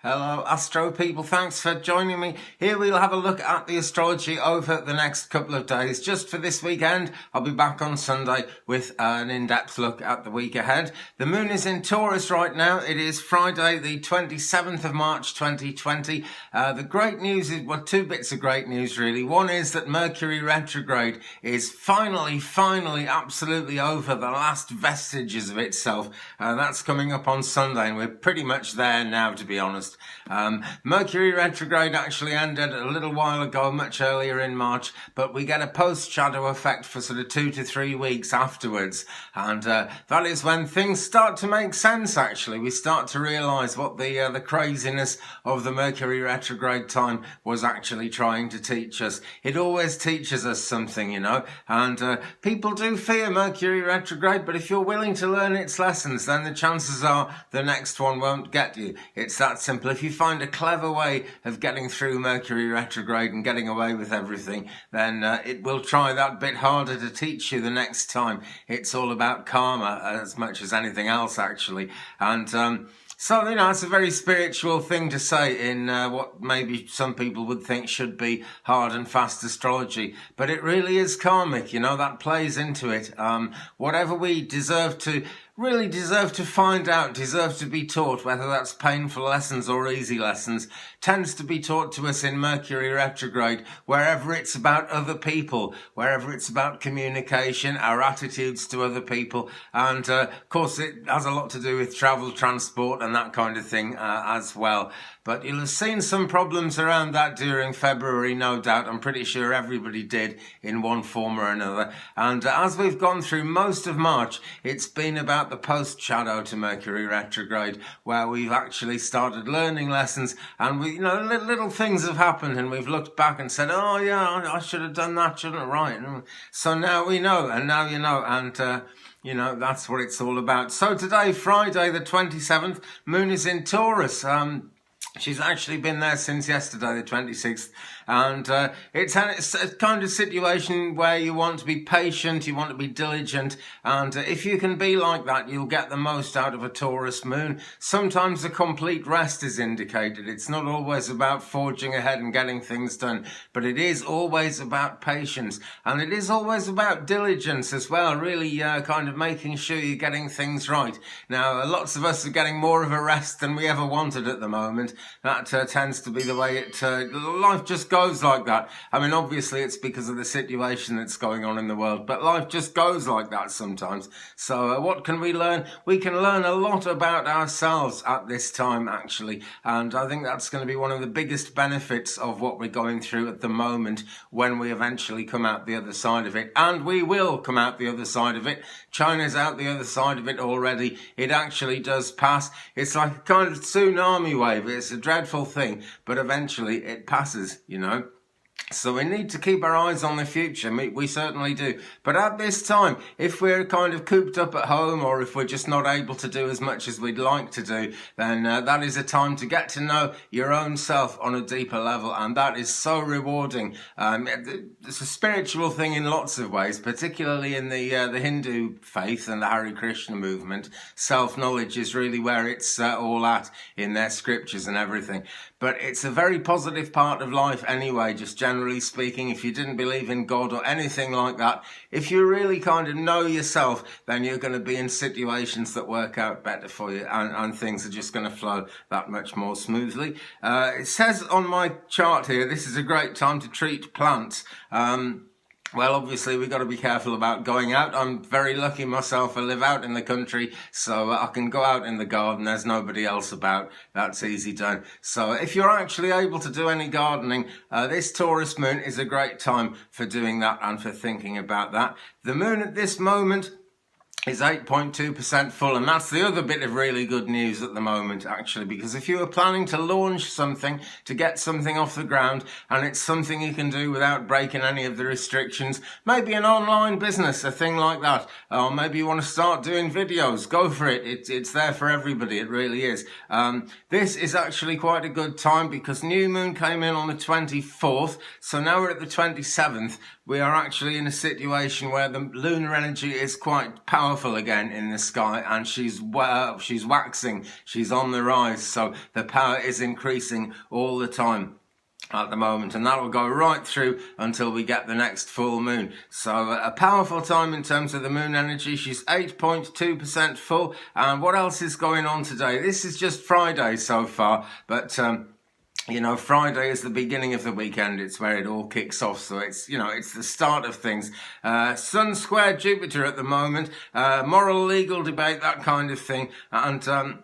Hello Astro people, thanks for joining me. Here we'll have a look at the astrology over the next couple of days. Just for this weekend, I'll be back on Sunday with an in-depth look at the week ahead. The moon is in Taurus right now. It is Friday the 27th of March 2020. The great news is, well, two bits of great news really. One is that Mercury Retrograde is finally absolutely over, the last vestiges of itself. That's coming up on Sunday and we're pretty much there now, to be honest. Mercury Retrograde actually ended a little while ago, much earlier in March, but we get a post-shadow effect for sort of 2 to 3 weeks afterwards, and that is when things start to make sense. Actually, we start to realise what the craziness of the Mercury Retrograde time was actually trying to teach us. It always teaches us something, you know, and people do fear Mercury Retrograde, but if you're willing to learn its lessons, then the chances are the next one won't get you. It's that simple. If you find a clever way of getting through Mercury Retrograde and getting away with everything, then it will try that bit harder to teach you the next time. It's all about karma as much as anything else, actually. And so, you know, it's a very spiritual thing to say in what maybe some people would think should be hard and fast astrology. But it really is karmic, you know, that plays into it. Whatever we really deserve to find out, deserve to be taught, whether that's painful lessons or easy lessons, tends to be taught to us in Mercury Retrograde, wherever it's about other people, wherever it's about communication, our attitudes to other people, and of course it has a lot to do with travel, transport and that kind of thing as well. But you'll have seen some problems around that during February, no doubt. I'm pretty sure everybody did in one form or another. And as we've gone through most of March, it's been about the post-shadow to Mercury Retrograde, where we've actually started learning lessons, and we, you know, little things have happened, and we've looked back and said, oh yeah, I should have done that, shouldn't I? Right. So now we know, and now you know, and you know, that's what it's all about. So today, Friday the 27th, moon is in Taurus. She's actually been there since yesterday, the 26th, and it's a kind of situation where you want to be patient, you want to be diligent, and if you can be like that, you'll get the most out of a Taurus moon. Sometimes a complete rest is indicated. It's not always about forging ahead and getting things done, but it is always about patience, and it is always about diligence as well, really kind of making sure you're getting things right. Now, lots of us are getting more of a rest than we ever wanted at the moment. That tends to be the way life just goes like that. I mean, obviously it's because of the situation that's going on in the world, but life just goes like that sometimes. So what can we learn? We can learn a lot about ourselves at this time, actually, and I think that's going to be one of the biggest benefits of what we're going through at the moment when we eventually come out the other side of it. And we will come out the other side of it. China's out the other side of it already. It actually does pass. It's like a kind of tsunami wave. It's a dreadful thing, but eventually it passes, you know. So we need to keep our eyes on the future. We certainly do. But at this time, if we're kind of cooped up at home, or if we're just not able to do as much as we'd like to do, then that is a time to get to know your own self on a deeper level. And that is so rewarding. It's a spiritual thing in lots of ways, particularly in the Hindu faith and the Hare Krishna movement. Self-knowledge is really where it's all at in their scriptures and everything. But it's a very positive part of life anyway, just generally speaking. If you didn't believe in God or anything like that, if you really kind of know yourself, then you're going to be in situations that work out better for you, and things are just going to flow that much more smoothly. It says on my chart here, this is a great time to treat plants. Well, obviously, we've got to be careful about going out. I'm very lucky myself. I live out in the country, so I can go out in the garden. There's nobody else about. That's easy done. So if you're actually able to do any gardening, this Taurus moon is a great time for doing that and for thinking about that. The moon at this moment is 8.2% full, and that's the other bit of really good news at the moment, actually, because if you were planning to launch something, to get something off the ground, and it's something you can do without breaking any of the restrictions, maybe an online business, a thing like that, or maybe you want to start doing videos, go for it. It's there for everybody, it really is. This is actually quite a good time because new moon came in on the 24th, so now we're at the 27th. We are actually in a situation where the lunar energy is quite powerful powerful again in the sky, and she's waxing, she's on the rise, so the power is increasing all the time at the moment, and that will go right through until we get the next full moon. So a powerful time in terms of the moon energy. She's 8.2% full. And what else is going on today? This is just Friday so far, but you know, Friday is the beginning of the weekend. It's where it all kicks off. So it's, you know, it's the start of things. Sun square Jupiter at the moment, moral legal debate, that kind of thing. And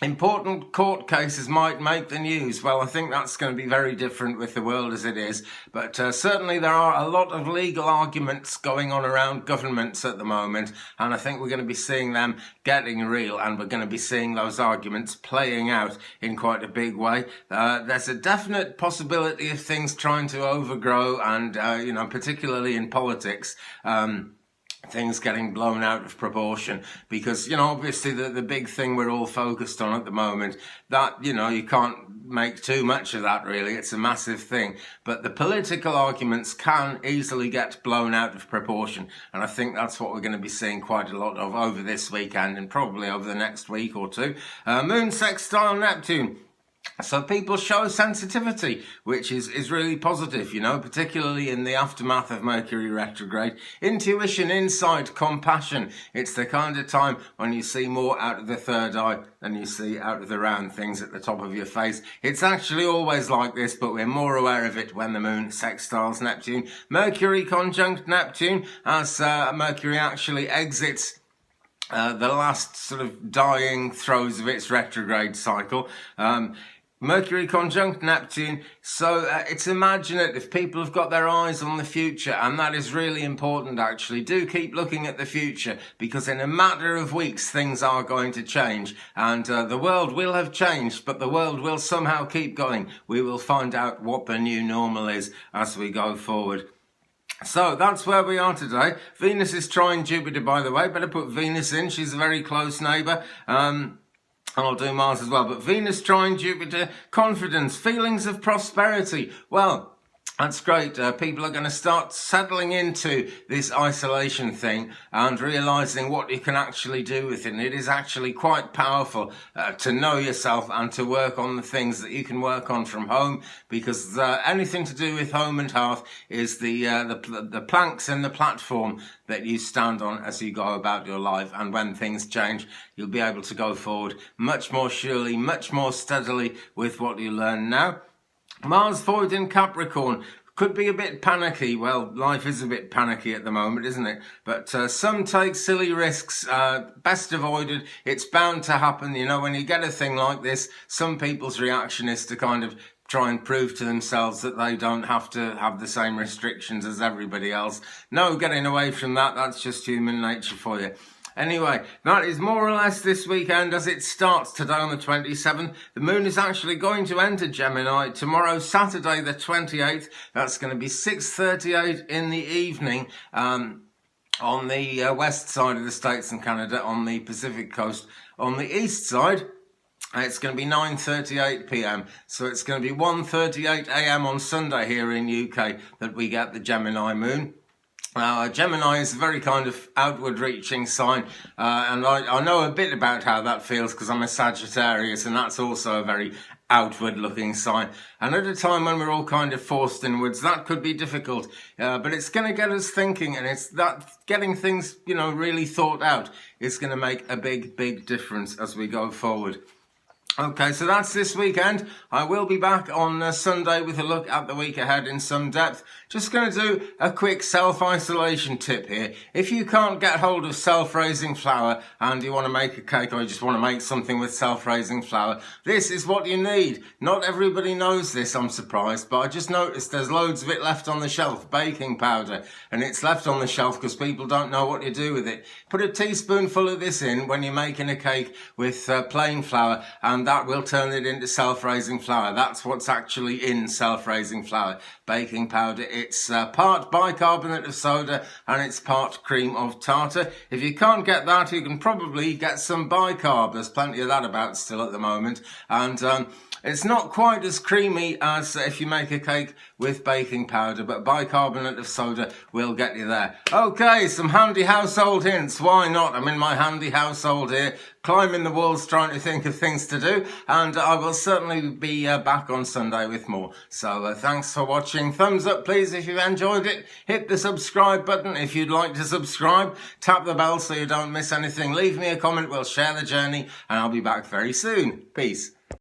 important court cases might make the news. Well, I think that's going to be very different with the world as it is. But certainly there are a lot of legal arguments going on around governments at the moment. And I think we're going to be seeing them getting real. And we're going to be seeing those arguments playing out in quite a big way. There's a definite possibility of things trying to overgrow and, you know, particularly in politics, things getting blown out of proportion, because, you know, obviously the big thing we're all focused on at the moment, that, you know, you can't make too much of that really. It's a massive thing, but the political arguments can easily get blown out of proportion, and I think that's what we're going to be seeing quite a lot of over this weekend and probably over the next week or two. Moon sextile Neptune. So people show sensitivity, which is really positive, you know, particularly in the aftermath of Mercury retrograde. Intuition, insight, compassion. It's the kind of time when you see more out of the third eye than you see out of the round things at the top of your face. It's actually always like this, but we're more aware of it when the moon sextiles Neptune. Mercury conjunct Neptune, as Mercury actually exits the last sort of dying throes of its retrograde cycle. Mercury conjunct Neptune, so it's imaginative. People have got their eyes on the future, and that is really important actually. Do keep looking at the future, because in a matter of weeks things are going to change, and the world will have changed, but the world will somehow keep going. We will find out what the new normal is as we go forward. So that's where we are today. Venus is trine Jupiter, by the way. Better put Venus in, she's a very close neighbour. And I'll do Mars as well. But Venus trine Jupiter, confidence, feelings of prosperity. Well, that's great. People are going to start settling into this isolation thing and realizing what you can actually do with it. And it is actually quite powerful to know yourself and to work on the things that you can work on from home, because anything to do with home and hearth is the planks and the platform that you stand on as you go about your life. And when things change, you'll be able to go forward much more surely, much more steadily with what you learn now. Mars void in Capricorn could be a bit panicky. Well, life is a bit panicky at the moment, isn't it? But some take silly risks, best avoided. It's bound to happen. You know, when you get a thing like this, some people's reaction is to kind of try and prove to themselves that they don't have to have the same restrictions as everybody else. No getting away from that. That's just human nature for you. Anyway, that is more or less this weekend as it starts today on the 27th. The moon is actually going to enter Gemini tomorrow, Saturday the 28th. That's going to be 6:38 in the evening on the west side of the States and Canada, on the Pacific coast. On the east side, it's going to be 9:38 p.m. So it's going to be 1:38 a.m. on Sunday here in UK that we get the Gemini moon. Gemini is a very kind of outward-reaching sign, and I know a bit about how that feels because I'm a Sagittarius, and that's also a very outward-looking sign. And at a time when we're all kind of forced inwards, that could be difficult, but it's going to get us thinking, and it's that getting things, you know, really thought out is going to make a big, big difference as we go forward. Okay, so that's this weekend. I will be back on Sunday with a look at the week ahead in some depth. Just going to do a quick self-isolation tip here. If you can't get hold of self-raising flour and you want to make a cake, or you just want to make something with self-raising flour, this is what you need. Not everybody knows this, I'm surprised, but I just noticed there's loads of it left on the shelf, baking powder, and it's left on the shelf because people don't know what to do with it. Put a teaspoonful of this in when you're making a cake with plain flour, and that will turn it into self-raising flour. That's what's actually in self-raising flour, baking powder. It's part bicarbonate of soda and it's part cream of tartar. If you can't get that, you can probably get some bicarb. There's plenty of that about still at the moment. And It's not quite as creamy as if you make a cake with baking powder, but bicarbonate of soda will get you there. Okay, some handy household hints. Why not? I'm in my handy household here, climbing the walls, trying to think of things to do, and I will certainly be back on Sunday with more. So thanks for watching. Thumbs up, please, if you enjoyed it. Hit the subscribe button if you'd like to subscribe. Tap the bell so you don't miss anything. Leave me a comment. We'll share the journey, and I'll be back very soon. Peace.